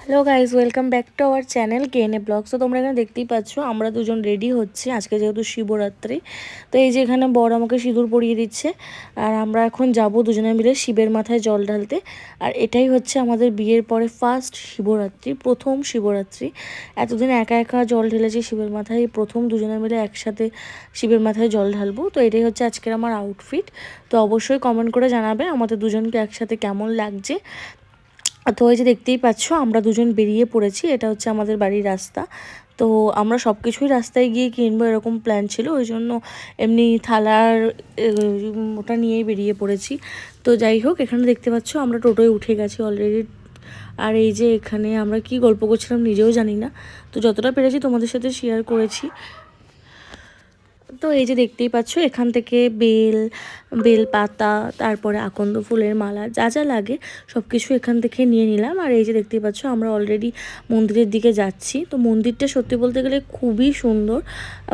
Hello guys, welcome back to our channel KNA blogs. তো তোমরা এখানে দেখতেই পাচ্ছ আমরা দুজন রেডি হচ্ছি আজকে যেহেতু শিবরাত্রি। তো এই যে এখানে বর আমাকে সিঁদুর পরিয়ে দিচ্ছে আর আমরা এখন যাব দুজনে মিলে শিবের মাথায় জল ঢালতে। আর এটাই হচ্ছে আমাদের বিয়ের পরে ফার্স্ট শিবরাত্রি, প্রথম শিবরাত্রি। এতদিন একা একা জল ঢেলেছি শিবের মাথায়, প্রথম দুজনে মিলে একসাথে শিবের মাথায় জল ঢালবো। তো এটাই হচ্ছে আজকের আমার আউটফিট। তো অবশ্যই কমেন্ট করে জানাবে আমাদের দুজনকে একসাথে কেমন লাগছে। তো এই যে দেখতেই পাচ্ছ আমরা দুজন বেরিয়ে পড়েছি, এটা হচ্ছে আমাদের বাড়ির রাস্তা। তো আমরা সব কিছুই রাস্তায় গিয়ে কিনবো এরকম প্ল্যান ছিল, ওই জন্য এমনি থালার ওটা নিয়েই বেরিয়ে পড়েছি। তো যাই হোক, এখানে দেখতে পাচ্ছ আমরা টোটোয় উঠে গেছি অলরেডি। আর এই যে এখানে আমরা কি গল্প করছিলাম নিজেও জানি না, তো যতটা পেরেছি তোমাদের সাথে শেয়ার করেছি। তো এই যে দেখতেই পাচ্ছ এখান থেকে বেল পাতা, তারপরে আকন্দ ফুলের মালা, যা যা লাগে সব কিছু এখান থেকে নিয়ে নিলাম। আর এই যে দেখতেই পাচ্ছ আমরা অলরেডি মন্দিরের দিকে যাচ্ছি। তো মন্দিরটা সত্যি বলতে গেলে খুবই সুন্দর,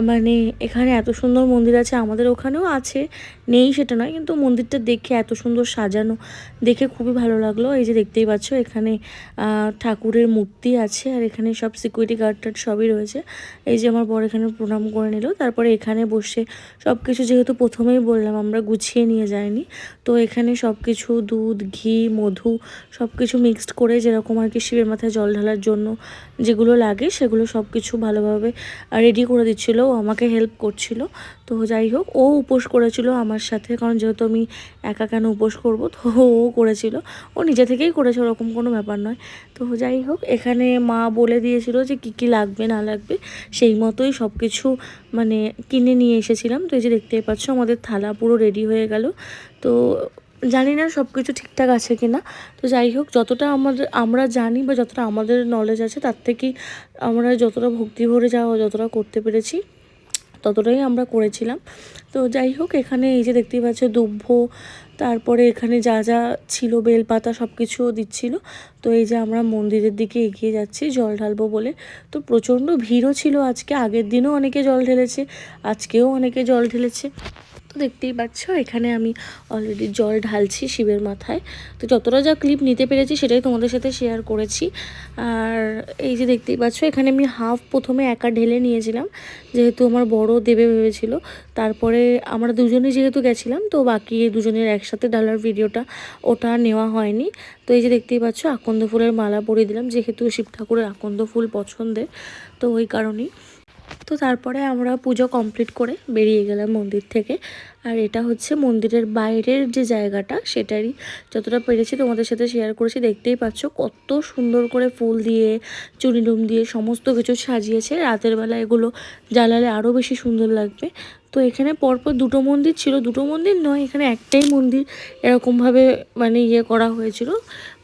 মানে এখানে এত সুন্দর মন্দির আছে, আমাদের ওখানেও আছে, নেই সেটা নয়, কিন্তু মন্দিরটা দেখে এত সুন্দর সাজানো দেখে খুবই ভালো লাগলো। এই যে দেখতেই পাচ্ছ এখানে ঠাকুরের মূর্তি আছে, আর এখানে সব সিকিউরিটি গার্ড টার্ড সবই রয়েছে। এই যে আমার বর এখানে প্রণাম করে নিল, তারপরে এখানে বসে সব কিছু, যেহেতু প্রথমেই বললাম আমরা গুছিয়ে নিয়ে যাইনি, তো এখানে সব কিছু দুধ, ঘি, মধু সব কিছু মিক্সড করে যেরকম আর কি শিবের মাথায় জল ঢালার জন্য যেগুলো লাগে সেগুলো সব কিছু ভালোভাবে রেডি করে দিচ্ছিল, ও আমাকে হেল্প করছিল। তো যাই হোক, ও উপোস করেছিল আমার সাথে, কারণ যেহেতু আমি একা কেন উপোস করব, তো ও করেছিল, ও নিজে থেকেই করেছে, ওরকম কোনো ব্যাপার নয়। তো যাই হোক, এখানে মা বলে দিয়েছিল যে কী কী লাগবে না লাগবে, সেই মতোই সব কিছু মানে কিনে নিয়ে এসেছিলাম। তো এই যে দেখতেই পাচ্ছ আমাদের থালা পুরো রেডি হয়ে গেল। তো জানি না সব কিছু ঠিকঠাক আছে কি না। তো যাই হোক, যতটা আমরা জানি বা যতটা আমাদের নলেজ আছে তার থেকেই আমরা যতটা ভক্তি ভরে যাওয়া যতটা করতে পেরেছি ততটাই আমরা করেছিলাম। তো যাই হোক, এখানে এই যে দেখতেই পাচ্ছ দুব্ব, তারপরে এখানে যা যা ছিল বেলপাতা সব কিছুও দিচ্ছিল। তো এই যে আমরা মন্দিরের দিকে এগিয়ে যাচ্ছি জল ঢালবো বলে। তো প্রচণ্ড ভিড়ও ছিল আজকে, আগের দিনও অনেকে জল ঢেলেছে, আজকেও অনেকে জল ঢেলেছে। তো দেখতেই পাচ্ছ এখানে আমি অলরেডি জল ঢালছি শিবের মাথায়। তো যতটা যা ক্লিপ নিতে পেরেছি সেটাই তোমাদের সাথে শেয়ার করেছি। আর এই যে দেখতেই পাচ্ছ এখানে আমি প্রথমে একা ঢেলে নিয়েছিলাম, যেহেতু আমার বড় দেবে ভেবেছিল। তারপরে আমরা দুজনে যেহেতু গেছিলাম, তো বাকি দুজনের একসাথে ঢালার ভিডিওটা ওটা নেওয়া হয়নি। তো এই যে দেখতেই পাচ্ছ আকন্দ ফুলের মালা পরিয়ে দিলাম, যেহেতু শিব ঠাকুরের আকন্দ ফুল পছন্দের, তো ওই কারণেই। তো তারপরে আমরা পুজো কমপ্লিট করে বেরিয়ে গেলাম মন্দির থেকে। আর এটা হচ্ছে মন্দিরের বাইরের যে জায়গাটা, সেটারই যতটা পেরেছি তোমাদের সাথে শেয়ার করেছি। দেখতেই পাচ্ছ কত সুন্দর করে ফুল দিয়ে, চুনিডুম দিয়ে সমস্ত কিছু সাজিয়েছে। রাতের বেলা এগুলো জ্বালালে আরও বেশি সুন্দর লাগবে। তো এখানে পরপর দুটো মন্দির ছিল, দুটো মন্দির নয়, এখানে একটাই মন্দির এরকমভাবে মানে করা হয়েছিল।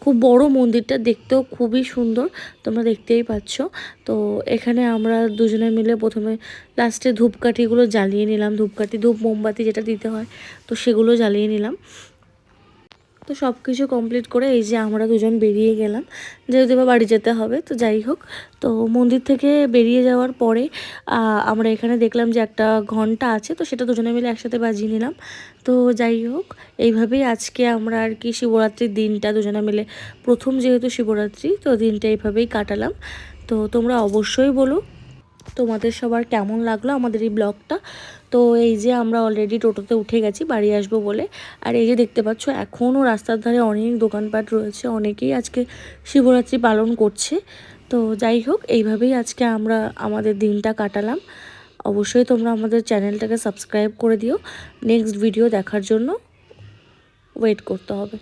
খুব বড় মন্দিরটা, দেখতেও খুবই সুন্দর, তোমরা দেখতেই পাচ্ছ। তো এখানে আমরা দুজনে মিলে প্রথমে লাস্টে ধূপকাঠিগুলো জ্বালিয়ে নিলাম, ধূপকাঠি, ধূপ, মোমবাতি যেটা দিতে হয়, তো সেগুলো জ্বালিয়ে নিলাম। তো সব কিছু কমপ্লিট করে এই যে আমরা দুজন বেরিয়ে গেলাম, যেহেতু এবার বাড়ি যেতে হবে। তো যাই হোক, তো মন্দির থেকে বেরিয়ে যাওয়ার পরে আমরা এখানে দেখলাম যে একটা ঘন্টা আছে, তো সেটা দুজনে মিলে একসাথে বাজিয়ে নিলাম। তো যাই হোক, এইভাবেই আজকে আমরা আর কি শিবরাত্রির দিনটা দুজনে মিলে, প্রথম যেহেতু শিবরাত্রি, তো দিনটা এইভাবেই কাটালাম। তো তোমরা অবশ্যই বলো তোমাদের সবার কেমন লাগলো আমাদের এই ব্লগটা। তো এই যে আমরা অলরেডি টোটোতে উঠে গেছি বাড়ি আসবো বলে। আর এই যে দেখতে পাচ্ছ এখনও রাস্তার ধারে অনেক দোকানপাট রয়েছে, অনেকেই আজকে শিবরাত্রি পালন করছে। তো যাই হোক, এইভাবেই আজকে আমরা আমাদের দিনটা কাটালাম। অবশ্যই তোমরা আমাদের চ্যানেলটাকে সাবস্ক্রাইব করে দিও, নেক্সট ভিডিও দেখার জন্য ওয়েট করতে হবে।